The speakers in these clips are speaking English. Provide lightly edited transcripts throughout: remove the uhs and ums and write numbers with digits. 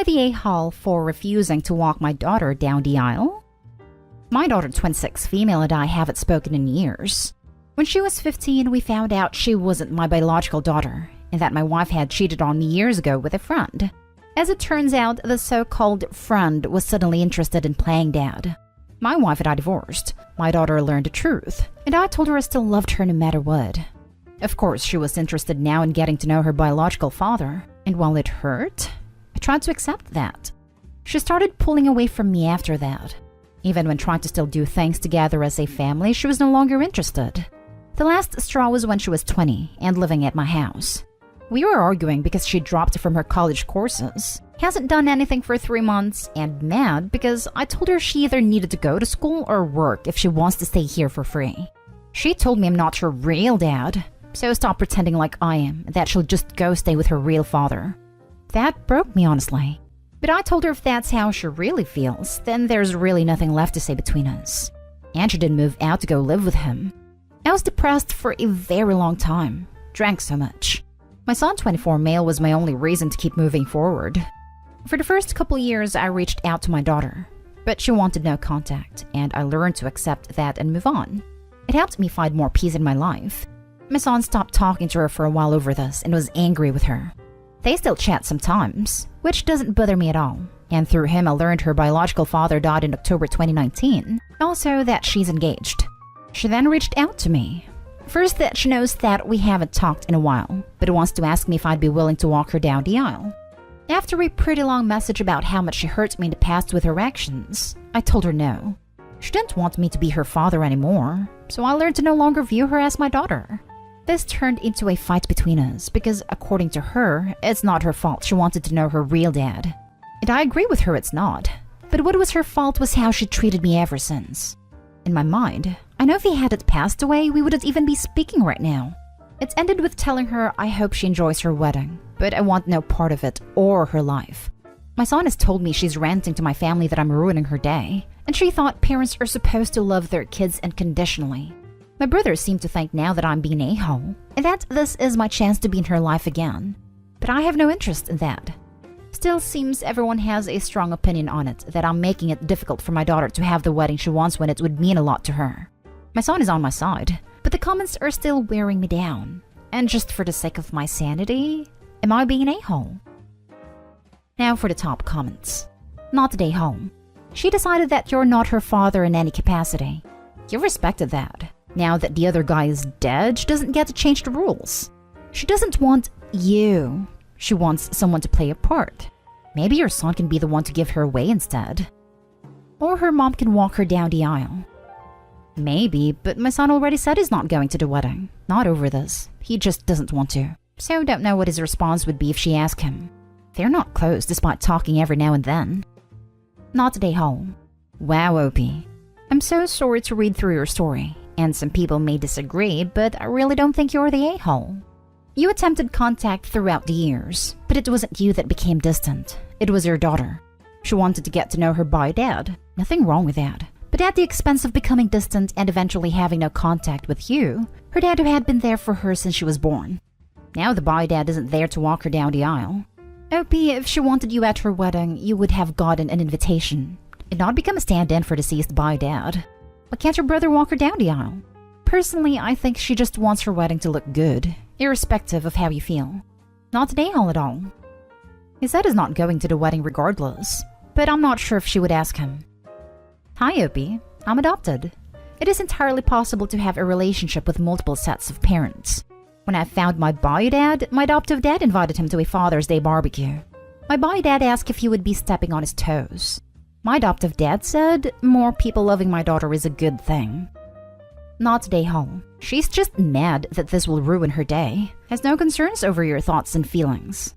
I the a-hole for refusing to walk my daughter down the aisle? My daughter, twin 6 female, and I haven't spoken in years. When she was 15, we found out she wasn't my biological daughter, and that my wife had cheated on me years ago with a friend. As it turns out, the so-called friend was suddenly interested in playing dad. My wife and I divorced. My daughter learned the truth, and I told her I still loved her no matter what. Of course, she was interested now in getting to know her biological father, and while it hurt, I tried to accept that. She started pulling away from me after that. Even when trying to still do things together as a family, she was no longer interested. The last straw was when she was 20 and living at my house. We were arguing because she dropped from her college courses, hasn't done anything for 3 months, and mad because I told her she either needed to go to school or work if she wants to stay here for free. She told me I'm not her real dad, so stop pretending like I am, and that she'll just go stay with her real father. That broke me, honestly. But I told her if that's how she really feels, then there's really nothing left to say between us. And she didn't move out to go live with him. I was depressed for a very long time, drank so much. My son, 24 male, was my only reason to keep moving forward. For the first couple years, I reached out to my daughter, but she wanted no contact, and I learned to accept that and move on. It helped me find more peace in my life. My son stopped talking to her for a while over this and was angry with her. They still chat sometimes, which doesn't bother me at all, and through him I learned her biological father died in October 2019, also that she's engaged. She then reached out to me. First, that she knows that we haven't talked in a while, but wants to ask me if I'd be willing to walk her down the aisle. After a pretty long message about how much she hurt me in the past with her actions, I told her no. She didn't want me to be her father anymore, so I learned to no longer view her as my daughter. This turned into a fight between us because, according to her, it's not her fault she wanted to know her real dad. And I agree with her it's not. But what was her fault was how she treated me ever since. In my mind, I know if he hadn't passed away, we wouldn't even be speaking right now. It ended with telling her I hope she enjoys her wedding, but I want no part of it or her life. My son has told me she's ranting to my family that I'm ruining her day, and she thought parents are supposed to love their kids unconditionally. My brothers seem to think now that I'm being a-hole, and that this is my chance to be in her life again. But I have no interest in that. Still seems everyone has a strong opinion on it, that I'm making it difficult for my daughter to have the wedding she wants when it would mean a lot to her. My son is on my side, but the comments are still wearing me down. And just for the sake of my sanity, am I being an a-hole? Now for the top comments. Not the a-hole. She decided that you're not her father in any capacity. You respected that. Now that the other guy is dead, she doesn't get to change the rules. She doesn't want you. She wants someone to play a part. Maybe your son can be the one to give her away instead. Or her mom can walk her down the aisle. Maybe, but my son already said he's not going to the wedding. Not over this. He just doesn't want to. So don't know what his response would be if she asked him. They're not close despite talking every now and then. Not today, home. Wow, Opie. I'm so sorry to read through your story, and some people may disagree, but I really don't think you're the a-hole. You attempted contact throughout the years, but it wasn't you that became distant. It was your daughter. She wanted to get to know her bio dad. Nothing wrong with that. But at the expense of becoming distant and eventually having no contact with you, her dad who had been there for her since she was born. Now the bio dad isn't there to walk her down the aisle. Opie, if she wanted you at her wedding, you would have gotten an invitation, and not become a stand-in for deceased bio dad. Why can't your brother walk her down the aisle? Personally, I think she just wants her wedding to look good, irrespective of how you feel. Not an a-hole at all. He said he's not going to the wedding regardless, but I'm not sure if she would ask him. Hi, Opie. I'm adopted. It is entirely possible to have a relationship with multiple sets of parents. When I found my bio dad, my adoptive dad invited him to a Father's Day barbecue. My bio dad asked if he would be stepping on his toes. My adoptive dad said, more people loving my daughter is a good thing. Not today, home. She's just mad that this will ruin her day. Has no concerns over your thoughts and feelings.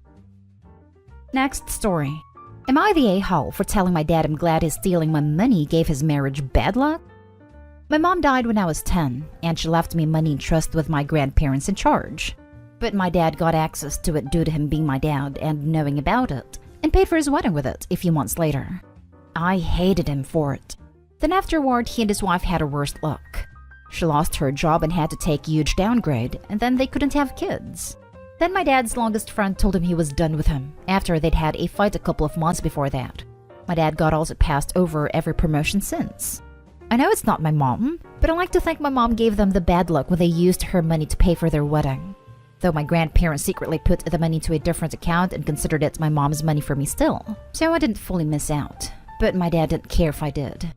Next story. Am I the a-hole for telling my dad I'm glad his stealing my money gave his marriage bad luck? My mom died when I was 10, and she left me money in trust with my grandparents in charge. But my dad got access to it due to him being my dad and knowing about it, and paid for his wedding with it a few months later. I hated him for it. Then afterward, he and his wife had a worse luck. She lost her job and had to take a huge downgrade, and then they couldn't have kids. Then my dad's longest friend told him he was done with him after they'd had a fight a couple of months before that. My dad got also passed over every promotion since. I know it's not my mom, but I like to think my mom gave them the bad luck when they used her money to pay for their wedding. Though my grandparents secretly put the money to a different account and considered it my mom's money for me still, so I didn't fully miss out. But my dad didn't care if I did.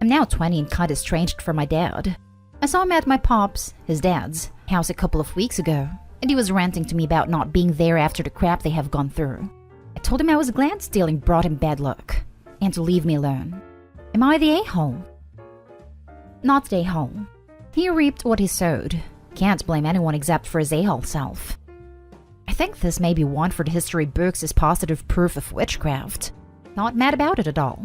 I'm now 20 and kinda estranged from my dad. I saw him at my pop's, his dad's, house a couple of weeks ago, and he was ranting to me about not being there after the crap they have gone through. I told him I was glad stealing brought him bad luck, and to leave me alone. Am I the a-hole? Not the a-hole. He reaped what he sowed. Can't blame anyone except for his a-hole self. I think this may be one for the history books as positive proof of witchcraft. Not mad about it at all.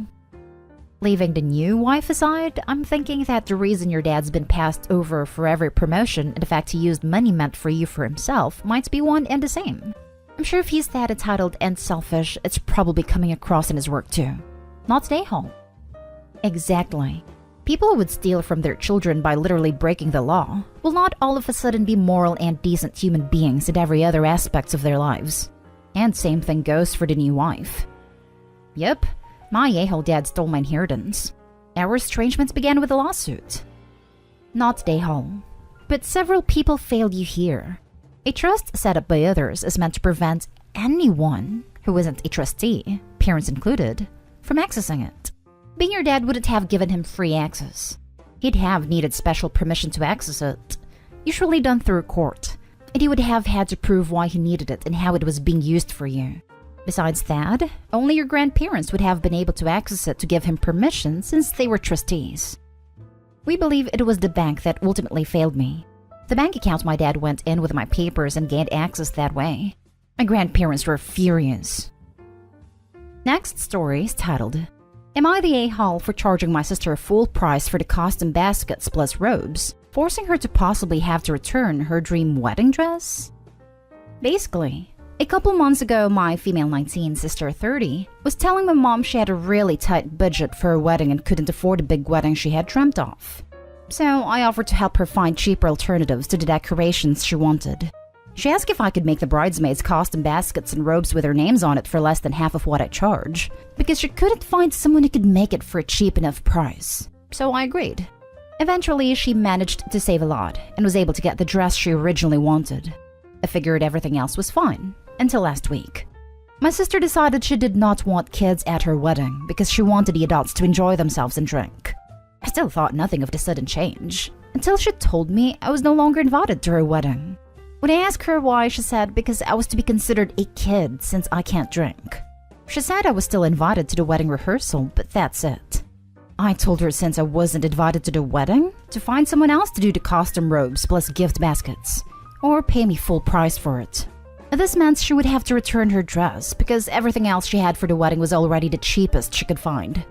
Leaving the new wife aside, I'm thinking that the reason your dad's been passed over for every promotion and the fact he used money meant for you for himself might be one and the same. I'm sure if he's that entitled and selfish, it's probably coming across in his work too. Not the a-hole. Exactly. People who would steal from their children by literally breaking the law will not all of a sudden be moral and decent human beings in every other aspects of their lives. And same thing goes for the new wife. Yep, my a-hole dad stole my inheritance. Our estrangements began with a lawsuit. Not the a-hole. But several people failed you here. A trust set up by others is meant to prevent anyone who isn't a trustee, parents included, from accessing it. Being your dad wouldn't have given him free access. He'd have needed special permission to access it, usually done through court, and he would have had to prove why he needed it and how it was being used for you. Besides that, only your grandparents would have been able to access it to give him permission since they were trustees. We believe it was the bank that ultimately failed me. The bank account my dad went in with my papers and gained access that way. My grandparents were furious. Next story is titled, Am I the a-hole for charging my sister full price for the costume baskets plus robes, forcing her to possibly have to return her dream wedding dress? Basically, a couple months ago, my female 19, sister 30, was telling my mom she had a really tight budget for her wedding and couldn't afford a big wedding she had dreamt of. So I offered to help her find cheaper alternatives to the decorations she wanted. She asked if I could make the bridesmaids costume baskets and robes with their names on it for less than half of what I charge, because she couldn't find someone who could make it for a cheap enough price. So I agreed. Eventually, she managed to save a lot and was able to get the dress she originally wanted. I figured everything else was fine, until last week. My sister decided she did not want kids at her wedding because she wanted the adults to enjoy themselves and drink. I still thought nothing of the sudden change, until she told me I was no longer invited to her wedding. When I asked her why, she said because I was to be considered a kid since I can't drink. She said I was still invited to the wedding rehearsal, but that's it. I told her since I wasn't invited to the wedding, to find someone else to do the costume robes plus gift baskets, or pay me full price for it. This meant she would have to return her dress because everything else she had for the wedding was already the cheapest she could find.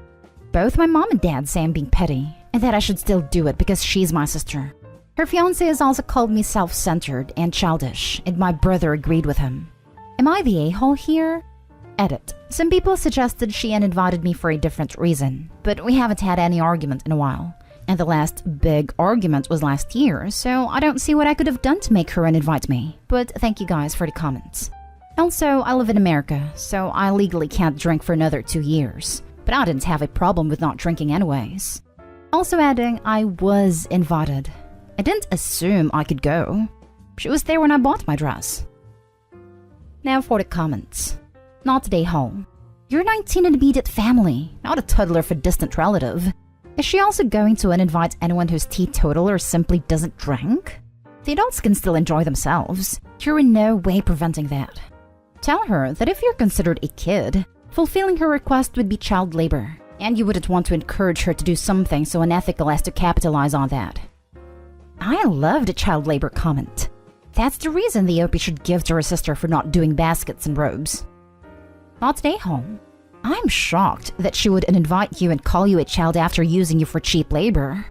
Both my mom and dad say I'm being petty, and that I should still do it because she's my sister. Her fiancé has also called me self-centered and childish, and my brother agreed with him. Am I the a-hole here? Edit. Some people suggested she uninvited me for a different reason, but we haven't had any argument in a while. And the last big argument was last year, so I don't see what I could have done to make her uninvite me. But thank you guys for the comments. Also, I live in America, so I legally can't drink for another 2 years. But I didn't have a problem with not drinking anyways. Also adding, I was invited. I didn't assume I could go. She was there when I bought my dress. Now for the comments. Not the a-hole. You're 19 and immediate family, not a toddler for distant relative. Is she also going to uninvite anyone who's teetotal or simply doesn't drink? The adults can still enjoy themselves. You're in no way preventing that. Tell her that if you're considered a kid, fulfilling her request would be child labor, and you wouldn't want to encourage her to do something so unethical as to capitalize on that. I love the child labor comment. That's the reason the OP should give to her sister for not doing baskets and robes. Not the a-hole. I'm shocked that she would uninvite you and call you a child after using you for cheap labor.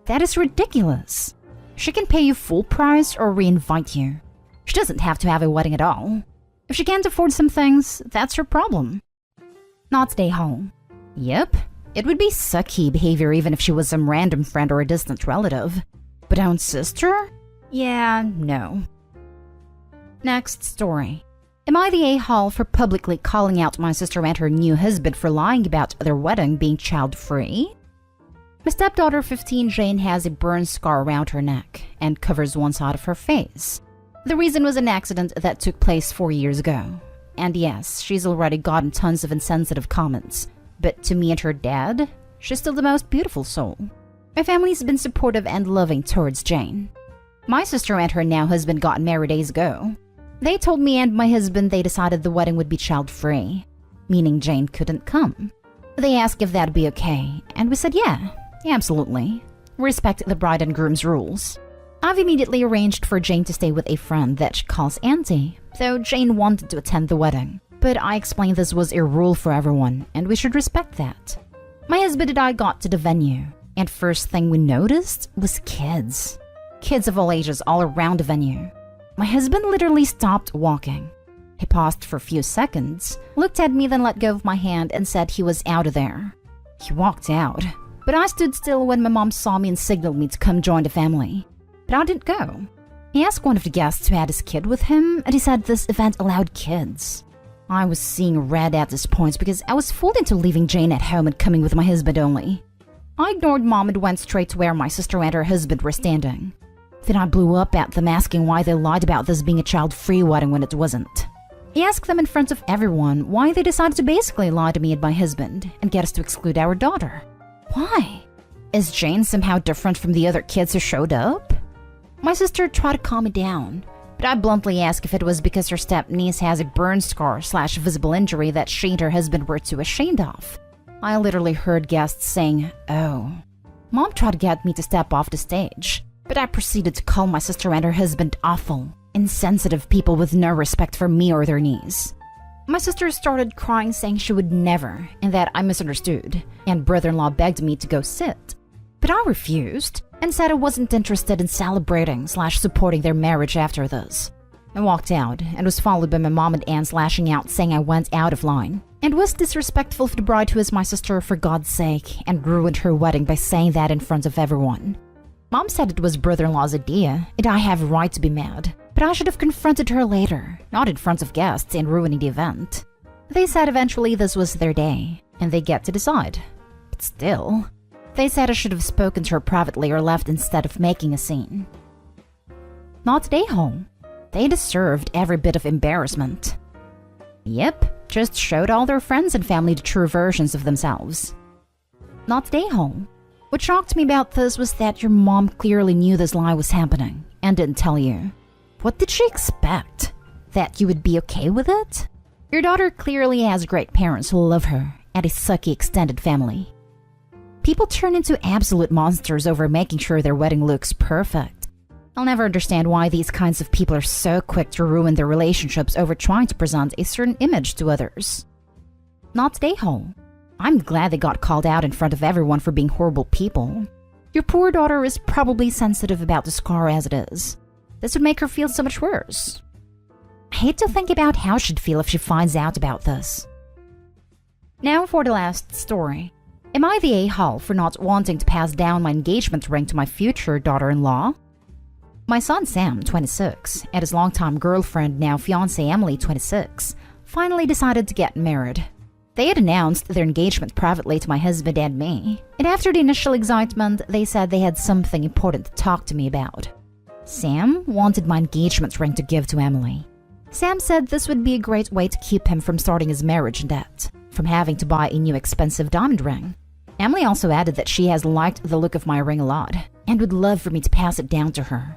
That is ridiculous. She can pay you full price or re-invite you. She doesn't have to have a wedding at all. If she can't afford some things, that's her problem. Not the a-hole. Yep, it would be sucky behavior even if she was some random friend or a distant relative. But own sister? Yeah, no. Next story. Am I the a-hole for publicly calling out my sister and her new husband for lying about their wedding being child-free? My stepdaughter 15 Jane has a burn scar around her neck and covers one side of her face. The reason was an accident that took place 4 years ago. And yes, she's already gotten tons of insensitive comments. But to me and her dad, she's still the most beautiful soul. My family's been supportive and loving towards Jane. My sister and her now husband got married days ago. They told me and my husband they decided the wedding would be child-free, meaning Jane couldn't come. They asked if that'd be okay, and we said yeah, absolutely. Respect the bride and groom's rules. I've immediately arranged for Jane to stay with a friend that she calls Auntie, though Jane wanted to attend the wedding. But I explained this was a rule for everyone, and we should respect that. My husband and I got to the venue, and first thing we noticed was kids. Kids of all ages all around the venue. My husband literally stopped walking. He paused for a few seconds, looked at me, then let go of my hand and said he was out of there. He walked out, but I stood still when my mom saw me and signaled me to come join the family. But I didn't go. He asked one of the guests who had his kid with him, and he said this event allowed kids. I was seeing red at this point because I was fooled into leaving Jane at home and coming with my husband only. I ignored mom and went straight to where my sister and her husband were standing. Then I blew up at them asking why they lied about this being a child-free wedding when it wasn't. He asked them in front of everyone why they decided to basically lie to me and my husband and get us to exclude our daughter. Why? Is Jane somehow different from the other kids who showed up? My sister tried to calm me down, but I bluntly asked if it was because her step-niece has a burn scar / visible injury that she and her husband were too ashamed of. I literally heard guests saying, "Oh." Mom tried to get me to step off the stage, but I proceeded to call my sister and her husband awful, insensitive people with no respect for me or their niece. My sister started crying, saying she would never, and that I misunderstood, and brother-in-law begged me to go sit. But I refused, and said I wasn't interested in celebrating / supporting their marriage after this. I walked out, and was followed by my mom and aunts lashing out, saying I went out of line, and was disrespectful to the bride who is my sister for God's sake, and ruined her wedding by saying that in front of everyone. Mom said it was brother-in-law's idea, and I have a right to be mad, but I should have confronted her later, not in front of guests and ruining the event. They said eventually this was their day, and they get to decide. But still, they said I should have spoken to her privately or left instead of making a scene. Not they home. They deserved every bit of embarrassment. Yep, just showed all their friends and family the true versions of themselves. Not they home. What shocked me about this was that your mom clearly knew this lie was happening and didn't tell you. What did she expect? That you would be okay with it? Your daughter clearly has great parents who love her and a sucky extended family. People turn into absolute monsters over making sure their wedding looks perfect. I'll never understand why these kinds of people are so quick to ruin their relationships over trying to present a certain image to others. Not they home. I'm glad they got called out in front of everyone for being horrible people. Your poor daughter is probably sensitive about the scar as it is. This would make her feel so much worse. I hate to think about how she'd feel if she finds out about this. Now for the last story. Am I the a-hole for not wanting to pass down my engagement ring to my future daughter-in-law? My son Sam, 26, and his longtime girlfriend, now fiancée Emily, 26, finally decided to get married. They had announced their engagement privately to my husband and me, and after the initial excitement, they said they had something important to talk to me about. Sam wanted my engagement ring to give to Emily. Sam said this would be a great way to keep him from starting his marriage in debt, from having to buy a new expensive diamond ring. Emily also added that she has liked the look of my ring a lot, and would love for me to pass it down to her.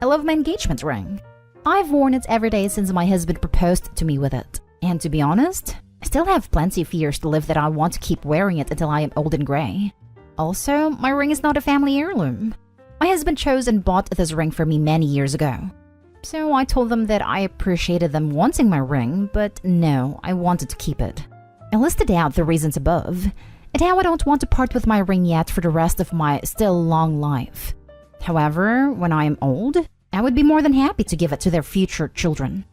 I love my engagement ring. I've worn it every day since my husband proposed to me with it, and to be honest, I still have plenty of years to live that I want to keep wearing it until I am old and gray. Also, my ring is not a family heirloom. My husband chose and bought this ring for me many years ago. So I told them that I appreciated them wanting my ring, but no, I wanted to keep it. I listed out the reasons above, and how I don't want to part with my ring yet for the rest of my still long life. However, when I am old, I would be more than happy to give it to their future children.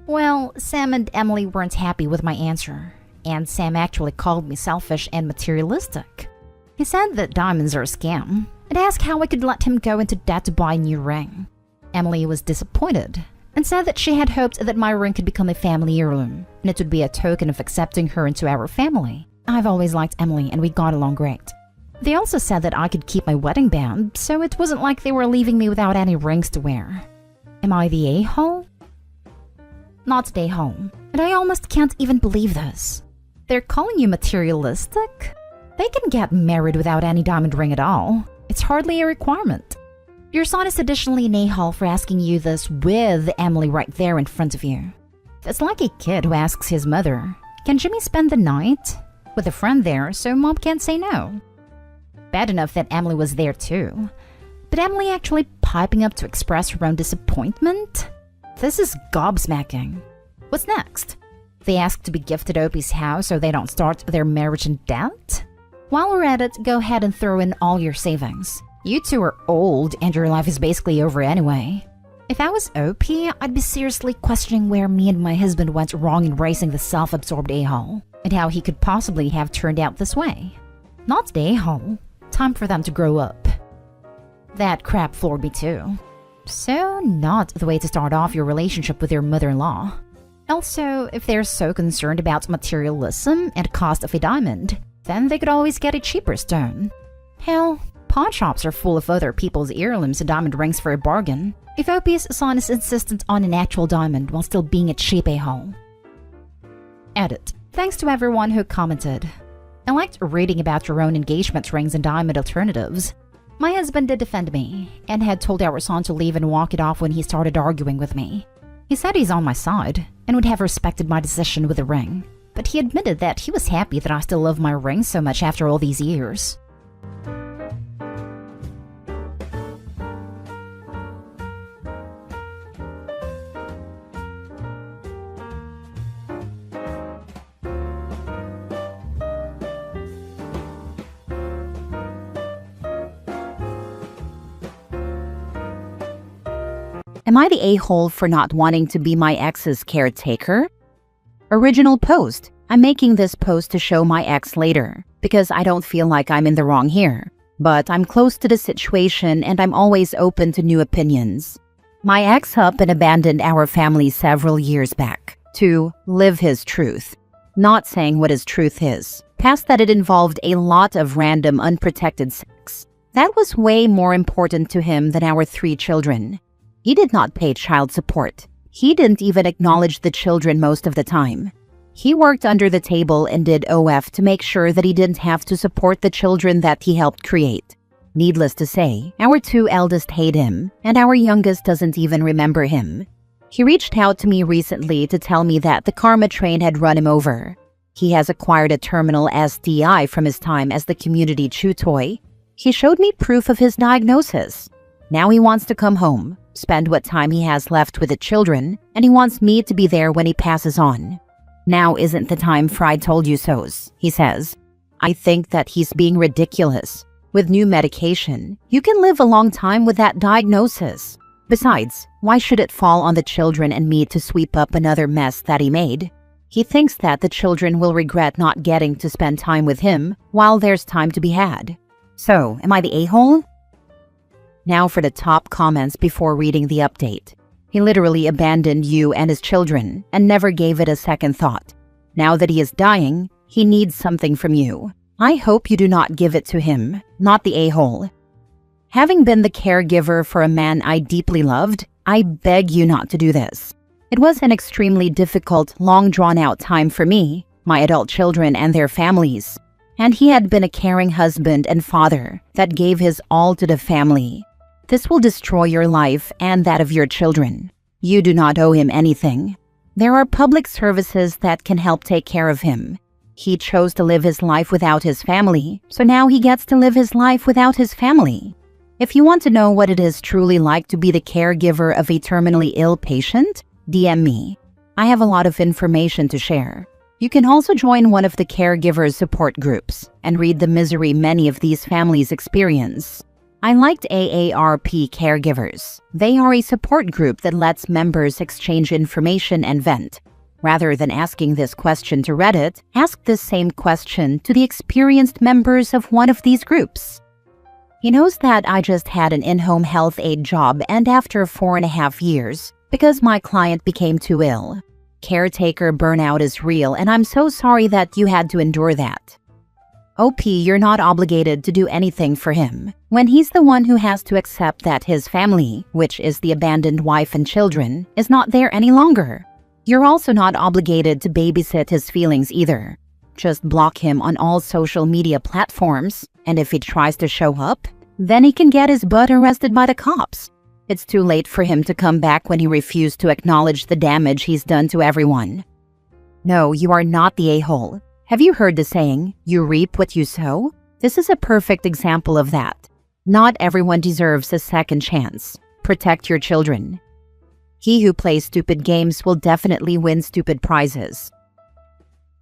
Well, Sam and Emily weren't happy with my answer, and Sam actually called me selfish and materialistic. He said that diamonds are a scam, and asked how I could let him go into debt to buy a new ring. Emily was disappointed, and said that she had hoped that my ring could become a family heirloom, and it would be a token of accepting her into our family. I've always liked Emily, and we got along great. They also said that I could keep my wedding band, so it wasn't like they were leaving me without any rings to wear. Am I the a-hole? Not the a-hole, and I almost can't even believe this. They're calling you materialistic? They can get married without any diamond ring at all. It's hardly a requirement. Your son is additionally an a-hole for asking you this with Emily right there in front of you. That's like a kid who asks his mother, "Can Jimmy spend the night?" with a friend there so mom can't say no. Bad enough that Emily was there too. But Emily actually piping up to express her own disappointment? This is gobsmacking. What's next? They ask to be gifted Opie's house so they don't start their marriage in debt? While we're at it, go ahead and throw in all your savings. You two are old and your life is basically over anyway. If I was OP, I'd be seriously questioning where me and my husband went wrong in raising the self-absorbed a-hole, and how he could possibly have turned out this way. Not the a-hole. Time for them to grow up. That crap floored me too. So not the way to start off your relationship with your mother-in-law. Also, if they're so concerned about materialism and cost of a diamond, then they could always get a cheaper stone. Hell, pawn shops are full of other people's heirlooms and diamond rings for a bargain. If Opie's son is insistent on an actual diamond while still being a cheap a-hole. Edit. Thanks to everyone who commented. I liked reading about your own engagement rings and diamond alternatives. My husband did defend me, and had told our son to leave and walk it off when he started arguing with me. He said he's on my side, and would have respected my decision with the ring, but he admitted that he was happy that I still love my ring so much after all these years. Am I the a-hole for not wanting to be my ex's caretaker? Original post. I'm making this post to show my ex later, because I don't feel like I'm in the wrong here. But I'm close to the situation and I'm always open to new opinions. My ex up and abandoned our family several years back to live his truth. Not saying what his truth is. Past that it involved a lot of random unprotected sex. That was way more important to him than our 3 children. He did not pay child support. He didn't even acknowledge the children most of the time. He worked under the table and did OF to make sure that he didn't have to support the children that he helped create. Needless to say, our 2 eldest hate him, and our youngest doesn't even remember him. He reached out to me recently to tell me that the karma train had run him over. He has acquired a terminal STI from his time as the community chew toy. He showed me proof of his diagnosis. Now he wants to come home, spend what time he has left with the children, and he wants me to be there when he passes on. Now isn't the time for I told you so's, he says. I think that he's being ridiculous. With new medication, you can live a long time with that diagnosis. Besides, why should it fall on the children and me to sweep up another mess that he made? He thinks that the children will regret not getting to spend time with him while there's time to be had. So, am I the a-hole? Now for the top comments before reading the update. He literally abandoned you and his children and never gave it a second thought. Now that he is dying, he needs something from you. I hope you do not give it to him, not the a-hole. Having been the caregiver for a man I deeply loved, I beg you not to do this. It was an extremely difficult, long drawn-out time for me, my adult children and their families. And he had been a caring husband and father that gave his all to the family. This will destroy your life and that of your children. You do not owe him anything. There are public services that can help take care of him. He chose to live his life without his family, so now he gets to live his life without his family. If you want to know what it is truly like to be the caregiver of a terminally ill patient, DM me. I have a lot of information to share. You can also join one of the caregivers support groups and read the misery many of these families experience. I liked AARP Caregivers. They are a support group that lets members exchange information and vent. Rather than asking this question to Reddit, ask this same question to the experienced members of one of these groups. He knows that I just had an in-home health aide job, and after 4.5 years, because my client became too ill. Caretaker burnout is real, and I'm so sorry that you had to endure that. OP, you're not obligated to do anything for him when he's the one who has to accept that his family, which is the abandoned wife and children, is not there any longer. You're also not obligated to babysit his feelings either. Just block him on all social media platforms, and if he tries to show up, then he can get his butt arrested by the cops. It's too late for him to come back when he refused to acknowledge the damage he's done to everyone. No, you are not the a-hole. Have you heard the saying, you reap what you sow? This is a perfect example of that. Not everyone deserves a second chance. Protect your children. He who plays stupid games will definitely win stupid prizes.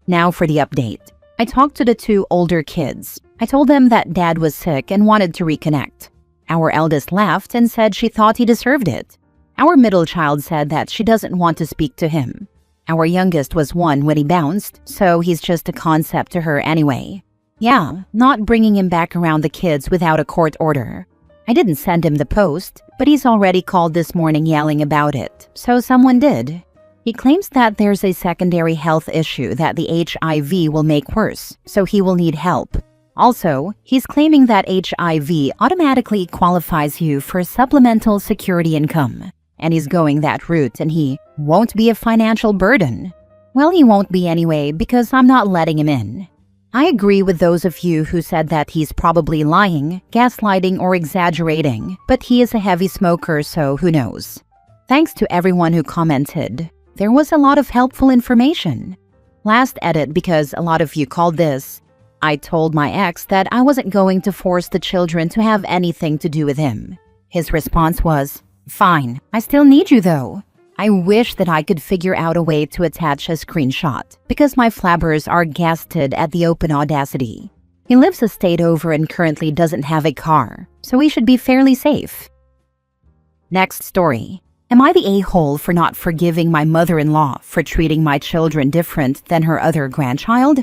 Now for the update. I talked to the two older kids. I told them that Dad was sick and wanted to reconnect. Our eldest laughed and said she thought he deserved it. Our middle child said that she doesn't want to speak to him. Our youngest was 1 when he bounced, so he's just a concept to her anyway. Yeah, not bringing him back around the kids without a court order. I didn't send him the post, but he's already called this morning yelling about it, so someone did. He claims that there's a secondary health issue that the HIV will make worse, so he will need help. Also, he's claiming that HIV automatically qualifies you for supplemental security income. And he's going that route and he won't be a financial burden. Well, he won't be anyway because I'm not letting him in. I agree with those of you who said that he's probably lying, gaslighting, or exaggerating, but he is a heavy smoker, so who knows. Thanks to everyone who commented. There was a lot of helpful information. Last edit, because a lot of you called this, I told my ex that I wasn't going to force the children to have anything to do with him. His response was, "Fine, I still need you though." I wish that I could figure out a way to attach a screenshot, because my flabbers are gasted at the open audacity. He lives a state over and currently doesn't have a car, so he should be fairly safe. Next story. Am I the a-hole for not forgiving my mother-in-law for treating my children different than her other grandchild?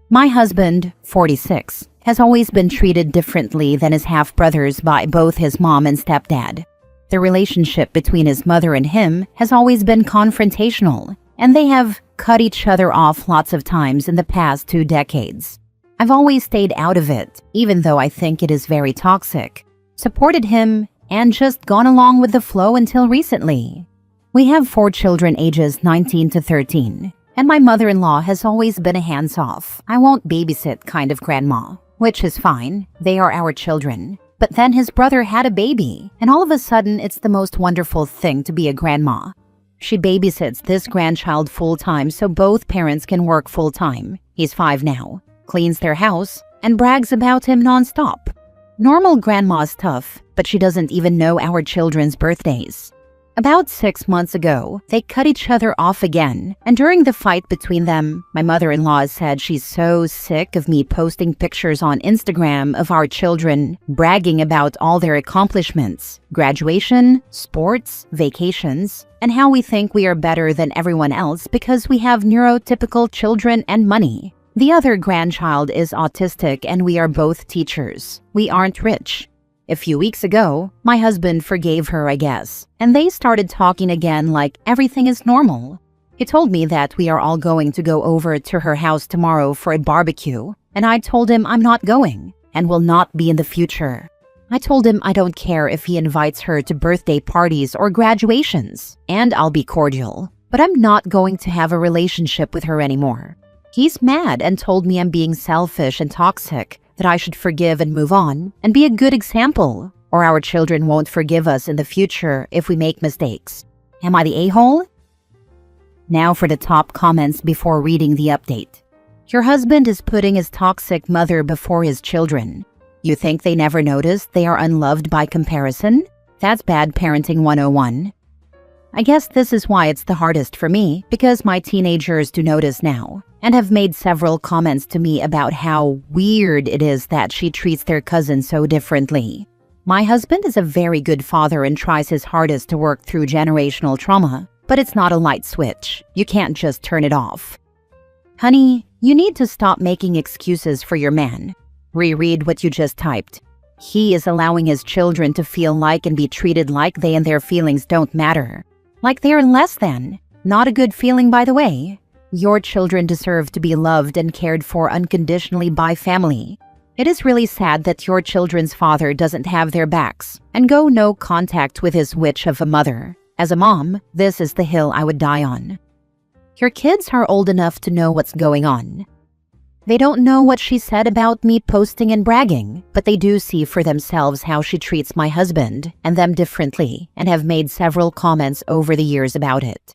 My husband, 46, has always been treated differently than his half-brothers by both his mom and stepdad. The relationship between his mother and him has always been confrontational, and they have cut each other off lots of times in the past 2 decades. I've always stayed out of it, even though I think it is very toxic, supported him, and just gone along with the flow until recently. We have 4 children ages 19 to 13, and my mother-in-law has always been a hands-off, I won't babysit kind of grandma, which is fine, they are our children. But then his brother had a baby, and all of a sudden it's the most wonderful thing to be a grandma. She babysits this grandchild full-time so both parents can work full-time. He's 5 now, cleans their house, and brags about him non-stop. Normal grandma's tough, but she doesn't even know our children's birthdays. About 6 months ago, they cut each other off again, and during the fight between them, my mother-in-law said she's so sick of me posting pictures on Instagram of our children, bragging about all their accomplishments, graduation, sports, vacations, and how we think we are better than everyone else because we have neurotypical children and money. The other grandchild is autistic and we are both teachers. We aren't rich. A few weeks ago, my husband forgave her, I guess, and they started talking again like everything is normal. He told me that we are all going to go over to her house tomorrow for a barbecue, and I told him I'm not going and will not be in the future. I told him I don't care if he invites her to birthday parties or graduations, and I'll be cordial, but I'm not going to have a relationship with her anymore. He's mad and told me I'm being selfish and toxic, that I should forgive and move on and be a good example, or our children won't forgive us in the future if we make mistakes. Am I the a-hole? Now for the top comments before reading the update. Your husband is putting his toxic mother before his children. You think they never noticed they are unloved by comparison? That's bad parenting 101. I guess this is why it's the hardest for me, because my teenagers do notice now, and have made several comments to me about how weird it is that she treats their cousin so differently. My husband is a very good father and tries his hardest to work through generational trauma, but it's not a light switch. You can't just turn it off. Honey, you need to stop making excuses for your man. Reread what you just typed. He is allowing his children to feel like and be treated like they and their feelings don't matter. Like they are less than. Not a good feeling, by the way. Your children deserve to be loved and cared for unconditionally by family. It is really sad that your children's father doesn't have their backs and go no contact with his witch of a mother. As a mom, this is the hill I would die on. Your kids are old enough to know what's going on. They don't know what she said about me posting and bragging, but they do see for themselves how she treats my husband and them differently and have made several comments over the years about it.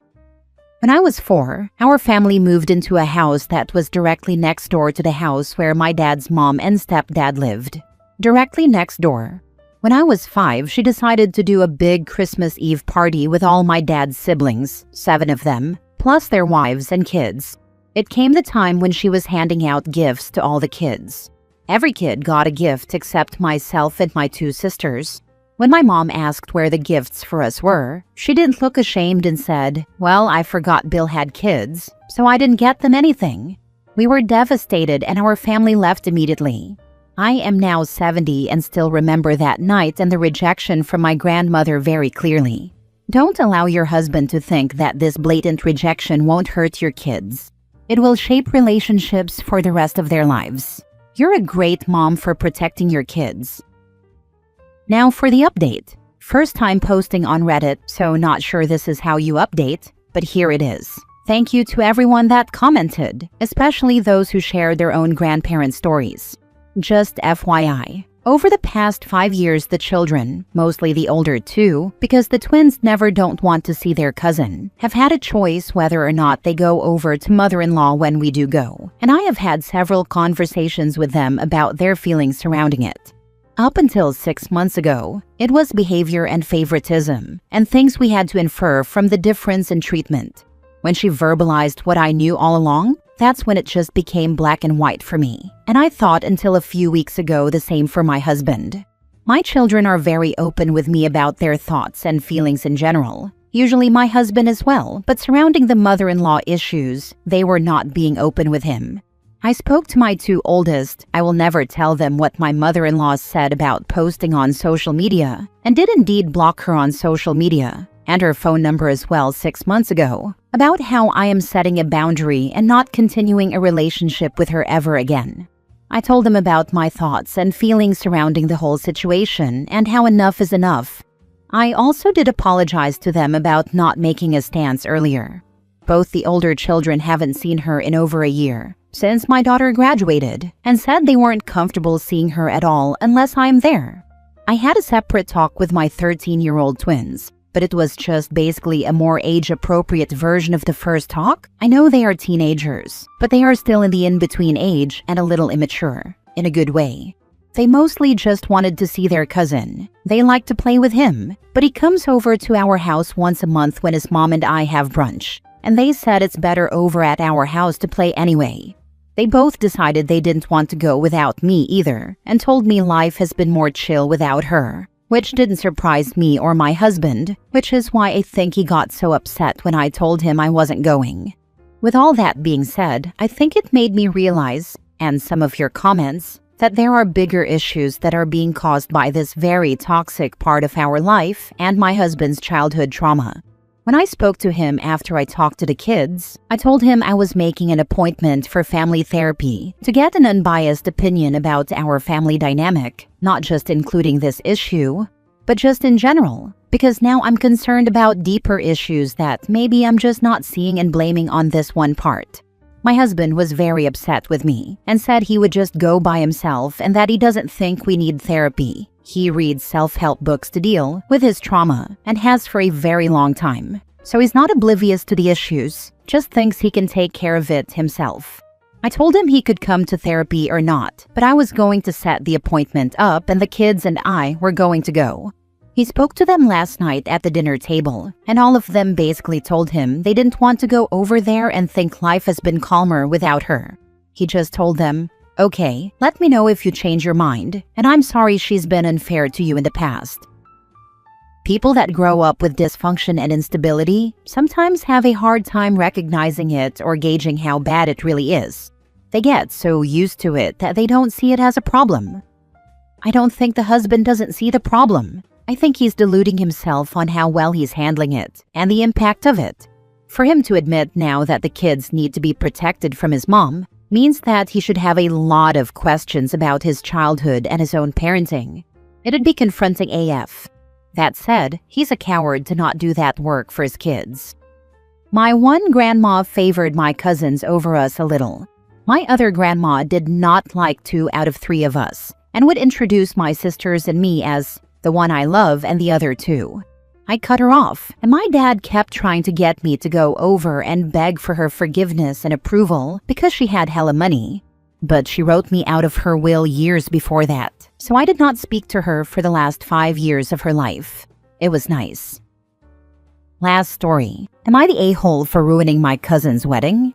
When I was 4, our family moved into a house that was directly next door to the house where my dad's mom and stepdad lived. Directly next door. When I was 5, she decided to do a big Christmas Eve party with all my dad's siblings, 7 of them, plus their wives and kids. It came the time when she was handing out gifts to all the kids. Every kid got a gift except myself and my 2 sisters. When my mom asked where the gifts for us were, she didn't look ashamed and said, "Well, I forgot Bill had kids, so I didn't get them anything." We were devastated and our family left immediately. I am now 70 and still remember that night and the rejection from my grandmother very clearly. Don't allow your husband to think that this blatant rejection won't hurt your kids. It will shape relationships for the rest of their lives. You're a great mom for protecting your kids. Now for the update. First time posting on Reddit, so not sure this is how you update, but here it is. Thank you to everyone that commented, especially those who shared their own grandparent stories. Just FYI, over the past 5 years the children, mostly the older 2, because the twins never don't want to see their cousin, have had a choice whether or not they go over to mother-in-law when we do go, and I have had several conversations with them about their feelings surrounding it. Up until 6 months ago, it was behavior and favoritism, and things we had to infer from the difference in treatment. When she verbalized what I knew all along, that's when it just became black and white for me. And I thought until a few weeks ago the same for my husband. My children are very open with me about their thoughts and feelings in general. Usually my husband as well, but surrounding the mother-in-law issues, they were not being open with him. I spoke to my 2 oldest. I will never tell them what my mother-in-law said about posting on social media, and did indeed block her on social media, and her phone number as well 6 months ago, about how I am setting a boundary and not continuing a relationship with her ever again. I told them about my thoughts and feelings surrounding the whole situation and how enough is enough. I also did apologize to them about not making a stance earlier. Both the older children haven't seen her in over a year, since my daughter graduated, and said they weren't comfortable seeing her at all unless I'm there. I had a separate talk with my 13-year-old twins, but it was just basically a more age-appropriate version of the first talk. I know they are teenagers, but they are still in the in-between age and a little immature, in a good way. They mostly just wanted to see their cousin. They like to play with him, but he comes over to our house once a month when his mom and I have brunch, and they said it's better over at our house to play anyway. They both decided they didn't want to go without me either, and told me life has been more chill without her, which didn't surprise me or my husband, which is why I think he got so upset when I told him I wasn't going. With all that being said, I think it made me realize, and some of your comments, that there are bigger issues that are being caused by this very toxic part of our life and my husband's childhood trauma. When I spoke to him after I talked to the kids, I told him I was making an appointment for family therapy to get an unbiased opinion about our family dynamic, not just including this issue, but just in general, because now I'm concerned about deeper issues that maybe I'm just not seeing and blaming on this one part. My husband was very upset with me and said he would just go by himself and that he doesn't think we need therapy. He reads self-help books to deal with his trauma and has for a very long time. So he's not oblivious to the issues, just thinks he can take care of it himself. I told him he could come to therapy or not, but I was going to set the appointment up and the kids and I were going to go. He spoke to them last night at the dinner table, and all of them basically told him they didn't want to go over there and think life has been calmer without her. He just told them, "Okay, let me know if you change your mind, and I'm sorry she's been unfair to you in the past." People that grow up with dysfunction and instability sometimes have a hard time recognizing it or gauging how bad it really is. They get so used to it that they don't see it as a problem. I don't think the husband doesn't see the problem. I think he's deluding himself on how well he's handling it and the impact of it. For him to admit now that the kids need to be protected from his mom means that he should have a lot of questions about his childhood and his own parenting. It'd be confronting AF. That said, he's a coward to not do that work for his kids. My one grandma favored my cousins over us a little. My other grandma did not like 2 out of 3 of us and would introduce my sisters and me as the one I love and the other 2. I cut her off, and my dad kept trying to get me to go over and beg for her forgiveness and approval because she had hella money. But she wrote me out of her will years before that, so I did not speak to her for the last 5 years of her life. It was nice. Last story. Am I the a-hole for ruining my cousin's wedding?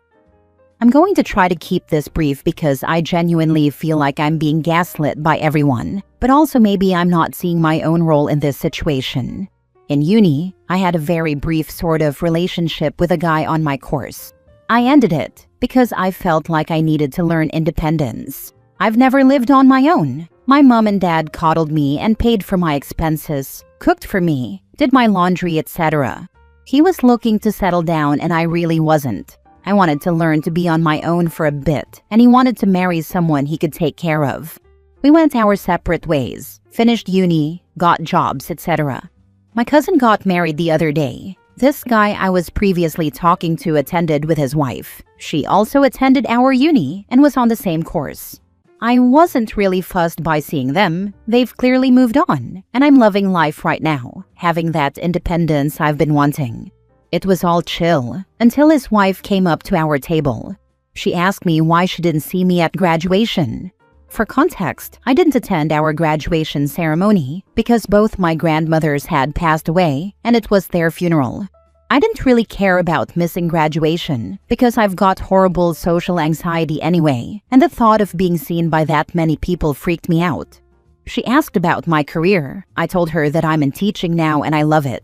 I'm going to try to keep this brief because I genuinely feel like I'm being gaslit by everyone, but also maybe I'm not seeing my own role in this situation. In uni, I had a very brief sort of relationship with a guy on my course. I ended it because I felt like I needed to learn independence. I've never lived on my own. My mom and dad coddled me and paid for my expenses, cooked for me, did my laundry, etc. He was looking to settle down and I really wasn't. I wanted to learn to be on my own for a bit, and he wanted to marry someone he could take care of. We went our separate ways, finished uni, got jobs, etc. My cousin got married the other day. This guy I was previously talking to attended with his wife. She also attended our uni and was on the same course. I wasn't really fussed by seeing them. They've clearly moved on, and I'm loving life right now, having that independence I've been wanting. It was all chill until his wife came up to our table. She asked me why she didn't see me at graduation. For context, I didn't attend our graduation ceremony because both my grandmothers had passed away and it was their funeral. I didn't really care about missing graduation because I've got horrible social anxiety anyway, and the thought of being seen by that many people freaked me out. She asked about my career. I told her that I'm in teaching now and I love it.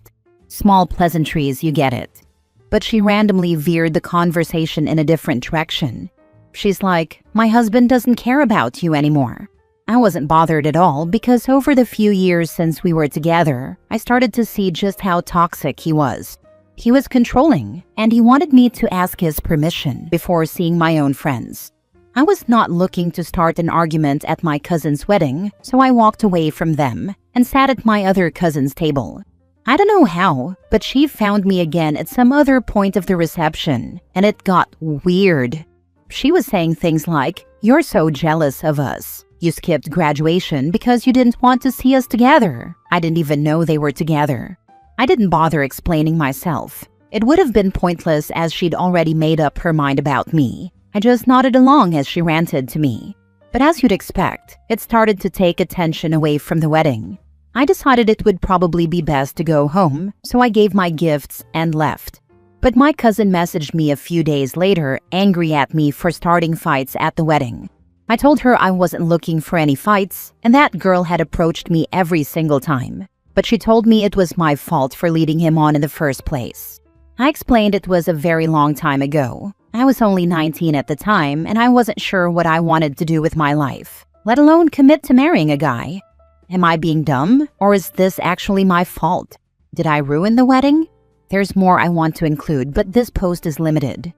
Small pleasantries, you get it. But she randomly veered the conversation in a different direction. She's like, my husband doesn't care about you anymore. I wasn't bothered at all because over the few years since we were together, I started to see just how toxic he was. He was controlling, and he wanted me to ask his permission before seeing my own friends. I was not looking to start an argument at my cousin's wedding, so I walked away from them and sat at my other cousin's table. I don't know how, but she found me again at some other point of the reception, and it got weird. She was saying things like, "You're so jealous of us. You skipped graduation because you didn't want to see us together." I didn't even know they were together. I didn't bother explaining myself. It would have been pointless as she'd already made up her mind about me. I just nodded along as she ranted to me. But as you'd expect, it started to take attention away from the wedding. I decided it would probably be best to go home, so I gave my gifts and left. But my cousin messaged me a few days later, angry at me for starting fights at the wedding. I told her I wasn't looking for any fights, and that girl had approached me every single time. But she told me it was my fault for leading him on in the first place. I explained it was a very long time ago. I was only 19 at the time, and I wasn't sure what I wanted to do with my life, let alone commit to marrying a guy. Am I being dumb, or is this actually my fault? Did I ruin the wedding? There's more I want to include, but this post is limited.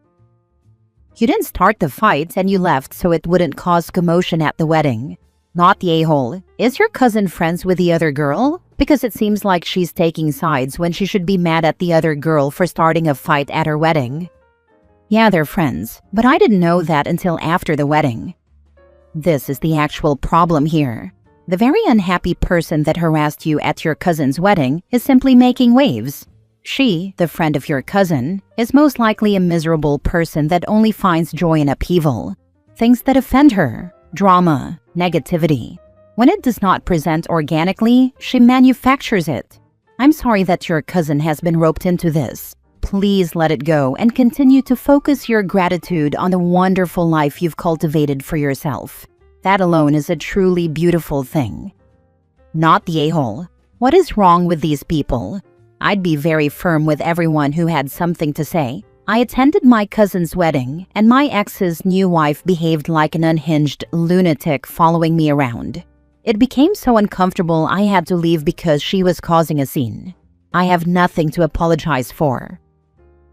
You didn't start the fight and you left so it wouldn't cause commotion at the wedding. Not the a-hole. Is your cousin friends with the other girl? Because it seems like she's taking sides when she should be mad at the other girl for starting a fight at her wedding. Yeah, they're friends, but I didn't know that until after the wedding. This is the actual problem here. The very unhappy person that harassed you at your cousin's wedding is simply making waves. She, the friend of your cousin, is most likely a miserable person that only finds joy in upheaval. Things that offend her, drama, negativity. When it does not present organically, she manufactures it. I'm sorry that your cousin has been roped into this. Please let it go and continue to focus your gratitude on the wonderful life you've cultivated for yourself. That alone is a truly beautiful thing. Not the a-hole. What is wrong with these people? I'd be very firm with everyone who had something to say. I attended my cousin's wedding, and my ex's new wife behaved like an unhinged lunatic following me around. It became so uncomfortable I had to leave because she was causing a scene. I have nothing to apologize for.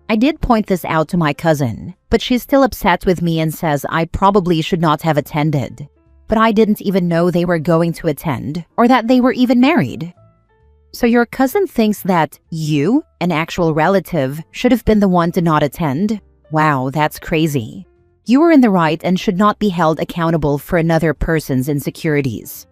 I did point this out to my cousin, but she's still upset with me and says I probably should not have attended. But I didn't even know they were going to attend or that they were even married. So your cousin thinks that you, an actual relative, should have been the one to not attend? Wow, that's crazy. You were in the right and should not be held accountable for another person's insecurities.